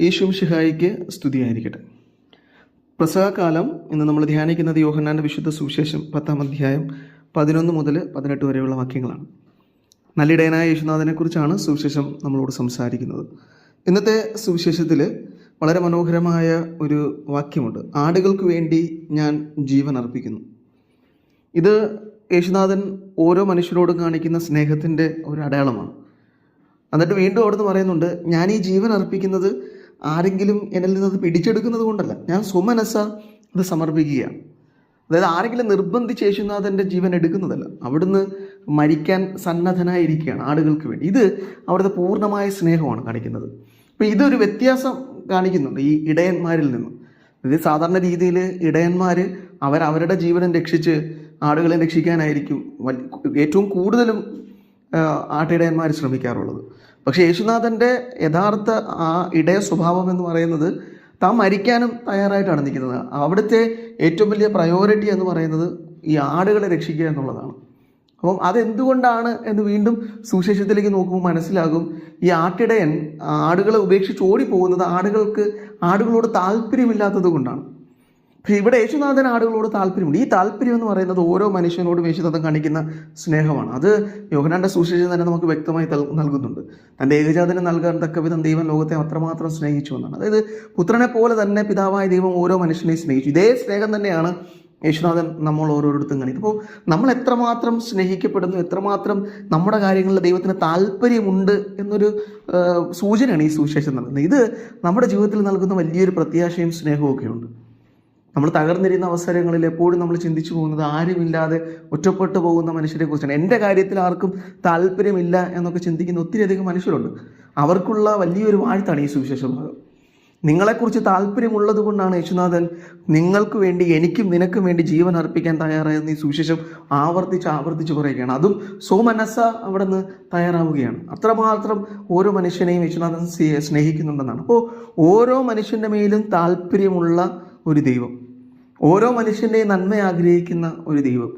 യേശുമിശിഹായിക്ക് സ്തുതിയായിരിക്കട്ടെ. പ്രസവകാലം ഇന്ന് നമ്മൾ ധ്യാനിക്കുന്നത് യോഹന്നാൻ്റെ വിശുദ്ധ സുവിശേഷം 10-ാം അധ്യായം 11 മുതൽ 18 വരെയുള്ള വാക്യങ്ങളാണ്. നല്ലിടയനായ യേശുനാഥനെക്കുറിച്ചാണ് സുവിശേഷം നമ്മളോട് സംസാരിക്കുന്നത്. ഇന്നത്തെ സുവിശേഷത്തിൽ വളരെ മനോഹരമായ ഒരു വാക്യമുണ്ട്. ആടുകൾക്ക് വേണ്ടി ഞാൻ ജീവൻ അർപ്പിക്കുന്നു. ഇത് യേശുനാഥൻ ഓരോ മനുഷ്യരോടും കാണിക്കുന്ന സ്നേഹത്തിൻ്റെ ഒരു അടയാളമാണ്. എന്നിട്ട് വീണ്ടും അവിടുന്ന് പറയുന്നുണ്ട്, ഞാൻ ഈ ജീവൻ അർപ്പിക്കുന്നത് ആരെങ്കിലും എന്നിൽ നിന്നത് പിടിച്ചെടുക്കുന്നത് കൊണ്ടല്ല, ഞാൻ സ്വമനസ്സ അത് സമർപ്പിക്കുകയാണ്. അതായത് ആരെങ്കിലും നിർബന്ധിച്ച് യേശുനാഥൻ്റെ ജീവൻ എടുക്കുന്നതല്ല, അവിടുന്ന് മരിക്കാൻ സന്നദ്ധനായിരിക്കുകയാണ് ആടുകൾക്ക് വേണ്ടി. ഇത് അവിടുത്തെ പൂർണ്ണമായ സ്നേഹമാണ് കാണിക്കുന്നത്. അപ്പോൾ ഇതൊരു വ്യത്യാസം കാണിക്കുന്നുണ്ട് ഈ ഇടയന്മാരിൽ നിന്നും. ഇത് സാധാരണ രീതിയിൽ ഇടയന്മാർ അവരുടെ ജീവനം രക്ഷിച്ച് ആടുകളെ രക്ഷിക്കാനായിരിക്കും ഏറ്റവും കൂടുതലും ആട്ടിടയന്മാർ ശ്രമിക്കാറുള്ളത്. പക്ഷേ യേശുനാഥൻ്റെ യഥാർത്ഥ ആ ഇടയ സ്വഭാവം എന്ന് പറയുന്നത് താൻ മരിക്കാനും തയ്യാറായിട്ടാണ് നിൽക്കുന്നത്. അവിടുത്തെ ഏറ്റവും വലിയ പ്രയോറിറ്റി എന്ന് പറയുന്നത് ഈ ആടുകളെ രക്ഷിക്കുക എന്നുള്ളതാണ്. അപ്പം അതെന്തുകൊണ്ടാണ് എന്ന് വീണ്ടും സുവിശേഷത്തിലേക്ക് നോക്കുമ്പോൾ മനസ്സിലാകും. ഈ ആട്ടിടയൻ ആടുകളെ ഉപേക്ഷിച്ച് ഓടിപ്പോകുന്നത് ആടുകളോട് താല്പര്യമില്ലാത്തത് കൊണ്ടാണ്. പക്ഷേ ഇവിടെ യേശുനാഥൻ ആടുകളോട് താല്പര്യമുണ്ട്. ഈ താല്പര്യം എന്ന് പറയുന്നത് ഓരോ മനുഷ്യനോടും യേശുനാഥൻ കാണിക്കുന്ന സ്നേഹമാണ്. അത് യോഹന്നാന്റെ സുവിശേഷം തന്നെ നമുക്ക് വ്യക്തമായി നൽകുന്നുണ്ട്. തൻ്റെ ഏകജാതനെ നൽകാൻ തക്കവിധം ദൈവം ലോകത്തെ അത്രമാത്രം സ്നേഹിച്ചു എന്നാണ്. അതായത് പുത്രനെ പോലെ തന്നെ പിതാവായ ദൈവം ഓരോ മനുഷ്യനെയും സ്നേഹിച്ചു. ഇതേ സ്നേഹം തന്നെയാണ് യേശുനാഥൻ നമ്മൾ ഓരോരുത്തരും കാണിക്കും. അപ്പോൾ നമ്മൾ എത്രമാത്രം സ്നേഹിക്കപ്പെടുന്നു, എത്രമാത്രം നമ്മുടെ കാര്യങ്ങളിൽ ദൈവത്തിന് താല്പര്യമുണ്ട് എന്നൊരു സൂചനയാണ് ഈ സുവിശേഷം നൽകുന്നത്. ഇത് നമ്മുടെ ജീവിതത്തിൽ നൽകുന്ന വലിയൊരു പ്രത്യാശയും സ്നേഹവും ഒക്കെ ഉണ്ട്. നമ്മൾ തകർന്നിരുന്ന അവസരങ്ങളിൽ എപ്പോഴും നമ്മൾ ചിന്തിച്ചു പോകുന്നത് ആരുമില്ലാതെ ഒറ്റപ്പെട്ടു പോകുന്ന മനുഷ്യരെ കുറിച്ചാണ്. എൻ്റെ കാര്യത്തിൽ ആർക്കും താല്പര്യമില്ല എന്നൊക്കെ ചിന്തിക്കുന്ന ഒത്തിരിയധികം മനുഷ്യരുണ്ട്. അവർക്കുള്ള വലിയൊരു വാഴ്ത്താണ് ഈ സുവിശേഷ ഭാഗം. നിങ്ങളെക്കുറിച്ച് താല്പര്യമുള്ളത് കൊണ്ടാണ് യേശുനാഥൻ നിങ്ങൾക്ക് വേണ്ടി, എനിക്കും നിനക്കും വേണ്ടി ജീവൻ അർപ്പിക്കാൻ തയ്യാറായെന്ന് ഈ സുവിശേഷം ആവർത്തിച്ച് പറയുകയാണ്. അതും സ്വമനസ്സ അവിടെ നിന്ന് തയ്യാറാവുകയാണ്. അത്രമാത്രം ഓരോ മനുഷ്യനെയും യേശുനാഥൻ സ്നേഹിക്കുന്നുണ്ടെന്നാണ്. അപ്പോൾ ഓരോ മനുഷ്യൻ്റെ മേലും താല്പര്യമുള്ള ഒരു ദൈവം, ഓരോ മനുഷ്യൻ്റെയും നന്മ ആഗ്രഹിക്കുന്ന ഒരു ദൈവം,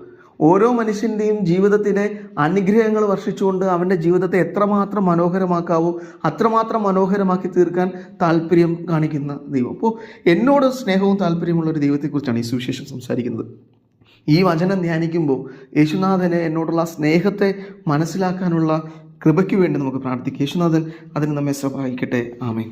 ഓരോ മനുഷ്യൻ്റെയും ജീവിതത്തിലെ അനുഗ്രഹങ്ങൾ വർഷിച്ചുകൊണ്ട് അവൻ്റെ ജീവിതത്തെ എത്രമാത്രം മനോഹരമാക്കാവോ അത്രമാത്രം മനോഹരമാക്കി തീർക്കാൻ താല്പര്യം കാണിക്കുന്ന ദൈവം. അപ്പോൾ എന്നോട് സ്നേഹവും താല്പര്യമുള്ള ഒരു ദൈവത്തെക്കുറിച്ചാണ് ഈ സുവിശേഷം സംസാരിക്കുന്നത്. ഈ വചനം ധ്യാനിക്കുമ്പോൾ യേശുനാഥനെ എന്നോടുള്ള സ്നേഹത്തെ മനസ്സിലാക്കാനുള്ള കൃപയ്ക്ക് വേണ്ടി നമുക്ക് പ്രാർത്ഥിക്കാം. യേശുനാഥൻ അതിന് നമ്മെ സഹായിക്കട്ടെ. ആമേൻ.